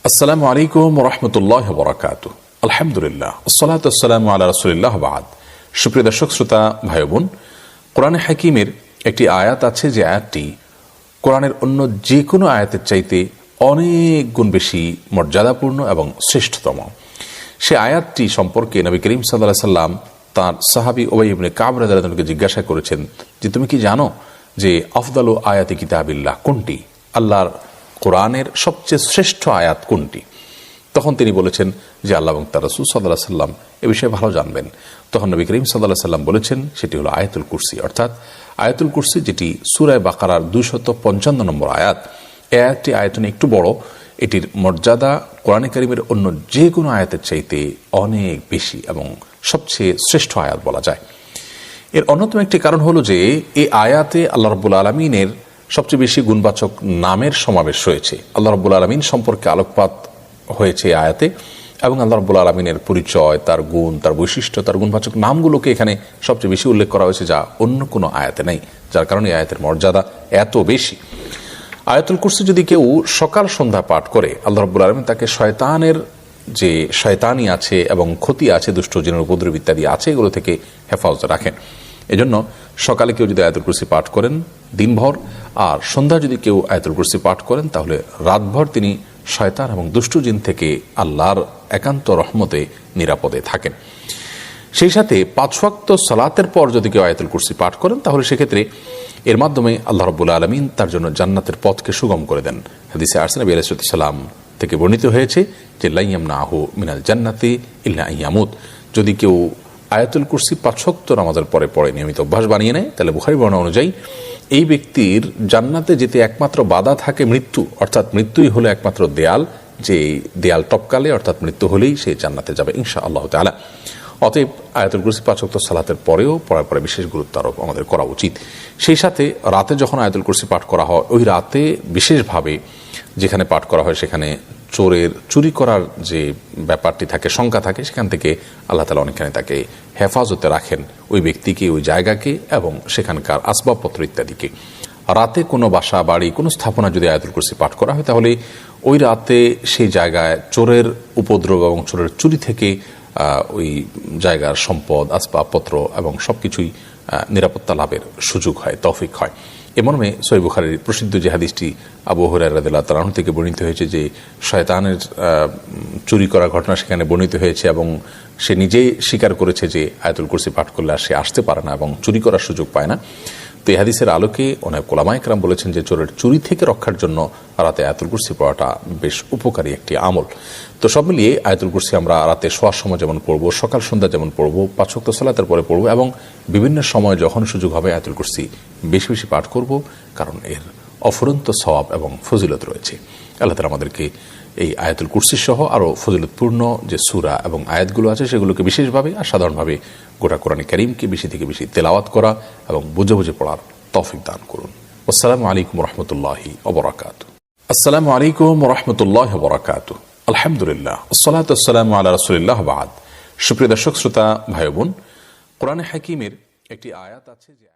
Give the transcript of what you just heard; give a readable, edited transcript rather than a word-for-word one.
আসসালামু আলাইকুম রহমতুল্লাহ বরাকাতু। আলহামদুলিল্লাহ, আসসালাতু আসসালামু আলা রাসূলিল্লাহ বাদ। সুপ্রিয় দর্শক শ্রোতা ভাই বোন, কোরআনে হাকিমের একটি আয়াত আছে যে আয়াতটি কোরআনের অন্য যে কোনো আয়াতের চাইতে অনেক গুণ বেশি মর্যাদাপূর্ণ এবং শ্রেষ্ঠতম। সে আয়াতটি সম্পর্কে নবী করিম সাল্লাল্লাহু আলাইহি সাল্লাম তার সাহাবী উবাই ইবনে কাব রাদিয়াল্লাহু আনহুকে জিজ্ঞাসা করেছেন যে তুমি কি জানো যে আফদালু আয়াতি কিতাবিল্লাহ কোনটি, আল্লাহর কোরআনের সবচেয়ে শ্রেষ্ঠ আয়াত কোনটি? তখন তিনি বলেছেন যে আল্লাহ এবং তার রাসূল সাল্লাল্লাহু আলাইহি সাল্লাম এ বিষয়ে ভালো জানবেন। তখন নবী করিম সাল্লাল্লাহু আলাইহি সাল্লাম বলেছেন সেটি হলো আয়াতুল কুরসি, অর্থাৎ আয়াতুল কুরসি, যেটি সূরা বাকারার 255 নম্বর আয়াত। এই আয়াতটি আয়তনে একটু বড়, এটির মর্যাদা কোরআনে কারীমের অন্য যে কোনো আয়াতের চাইতে অনেক বেশি এবং সবচেয়ে শ্রেষ্ঠ আয়াত বলা যায়। এর অন্যতম একটি কারণ হলো যে এই আয়াতে আল্লাহ রাব্বুল আলামিনের সবচেয়ে বেশি গুণবাচক নামের সমাবেশ রয়েছে। আল্লাহ রাব্বুল আলামিন সম্পর্কে আলোকপাত হয়েছে এই আয়াতে, এবং আল্লাহ রাব্বুল আলামিনের পরিচয়, তার গুণ, তার বৈশিষ্ট্য, তার গুণবাচক নামগুলোকে এখানে সবচেয়ে বেশি উল্লেখ করা হয়েছে, যা অন্য কোনো আয়াতে নেই, যার কারণে এই আয়াতের মর্যাদা এত বেশি। আয়াতুল কুরসি যদি কেউ সকাল সন্ধ্যা পাঠ করে, আল্লাহ রাব্বুল আলামিন তাকে শয়তানের যে শয়তানি আছে এবং ক্ষতি আছে, দুষ্ট জিনের উপদ্রব ইত্যাদি আছে, এগুলো থেকে হেফাজত রাখেন। এজন্য সকালে কেউ যদি আয়াতুল কুরসি পাঠ করেন দিনভর, আর সন্ধ্যা যদি কেউ আয়াতুল কুরসি পাঠ করেন, তাহলে রাতভর তিনি শয়তান এবং দুষ্ট জিন থেকে আল্লাহর একান্ত রহমতে নিরাপদে থাকেন। সেই সাথে 5 ওয়াক্ত সালাতের পর যদি কেউ আয়াতুল কুরসি পাঠ করেন, তাহলে সেক্ষেত্রে এর মাধ্যমে আল্লাহ রাব্বুল আলামিন তার জন্য জান্নাতের পথকে সুগম করে দেন। হাদিসে আসছে নবী আলাইহিস সালাম থেকে বর্ণিত হয়েছে যে লা ইয়ামনাহু মিনাল জান্নাতি ইল্লা ইয়ামুত। যদি কেউ আয়াতুল কুরসি 5 ওয়াক্ত নামাজের পরে পড়ে নিয়মিত অভ্যাস বানিয়ে নেয়, তাহলে বুখারী বর্ণনা অনুযায়ী এই ব্যক্তির জান্নাতে যেতে একমাত্র বাধা থাকে মৃত্যু, অর্থাৎ মৃত্যুই হলো একমাত্র দেয়াল, যে দেয়াল টপকালে অর্থাৎ মৃত্যু হলেই সে জান্নাতে যাবে ইনশাআল্লাহ তাআলা। অতএব আয়াতুল কুরসি 5 ওয়াক্ত সালাতের পরেও পড়ার পরে বিশেষ গুরুত্ব আরোপ আমাদের করা উচিত। সেই সাথে রাতে যখন আয়াতুল কুরসি পাঠ করা হয়, ওই রাতে বিশেষভাবে যেখানে পাঠ করা হয় সেখানে চোরের চুরি করার যে ব্যাপারটি থাকে, শঙ্কা থাকে, সেখান থেকে আল্লাহ তাআলা অনেকখানি তাকে হেফাজতে রাখেন, ওই ব্যক্তিকে, ওই জায়গাকে এবং সেখানকার আসবাবপত্র ইত্যাদিকে। রাতে কোনো বাসা বাড়ি, কোনো স্থাপনা যদি আয়াতুল কুরসি পাঠ করা হয়, তাহলে ওই রাতে সেই জায়গায় চোরের উপদ্রব এবং চোরের চুরি থেকে ওই জায়গার সম্পদ, আসবাবপত্র এবং সবকিছুই নিরাপত্তা লাভের সুযোগ হয়, তৌফিক হয়। এমর্মে সহিহ বুখারীর প্রসিদ্ধ যে হাদিসটি আবু হুরায়রা রাদিয়াল্লাহু তাআলা আনহু থেকে বর্ণিত হয়েছে যে শয়তানের চুরি করার ঘটনা সেখানে বর্ণিত হয়েছে, এবং সে নিজেই স্বীকার করেছে যে আয়াতুল কুরসি পাঠ করলে আর সে আসতে পারে না এবং চুরি করার সুযোগ পায় না। তো এই হাদিসের আলোকে অনেক ওলামায়ে কেরাম বলেছেন যে চোরের চুরি থেকে রক্ষার জন্য রাতে আয়াতুল কুরসি পড়াটা বেশ উপকারী একটি আমল। তো সব মিলিয়ে আয়াতুল কুরসি আমরা রাতে শোয়ার সময় যেমন পড়বো, সকাল সন্ধ্যা যেমন পড়বো, 5 ওয়াক্ত সালাতের পরে পড়বো, এবং বিভিন্ন সময় যখন সুযোগ হবে আয়াতুল কুরসি বেশি বেশি পাঠ করব, কারণ এর অফুরন্ত সওয়াব এবং ফজিলত রয়েছে। আল্লাহ তাআলা আমাদেরকে এই আয়াতুল কুরসি সহ আরও ফজিলতপূর্ণ যে সূরা এবং আয়াতগুলো আছে সেগুলোকে বিশেষভাবে আর সাধারণভাবে গোটা কোরআনে কারীমকে বেশি থেকে বেশি তেলাওয়াত করা এবং বুঝে বুঝে পড়ার তৌফিক দান করুন। আসসালামু আলাইকুম রহমতুল্লাহি ওয়া বারাকাতুহু। আসসালামু আলাইকুম রহমতুল্লাহি ওয়া বারাকাতুহু। আলহামদুলিল্লাহ, আসসালাতু আসসালামু আলা রাসূলিল্লাহ বাদ। সুপ্রিয় দর্শক শ্রোতা ভাই বোন, কোরআনে হাকিমের একটি আয়াত আছে যে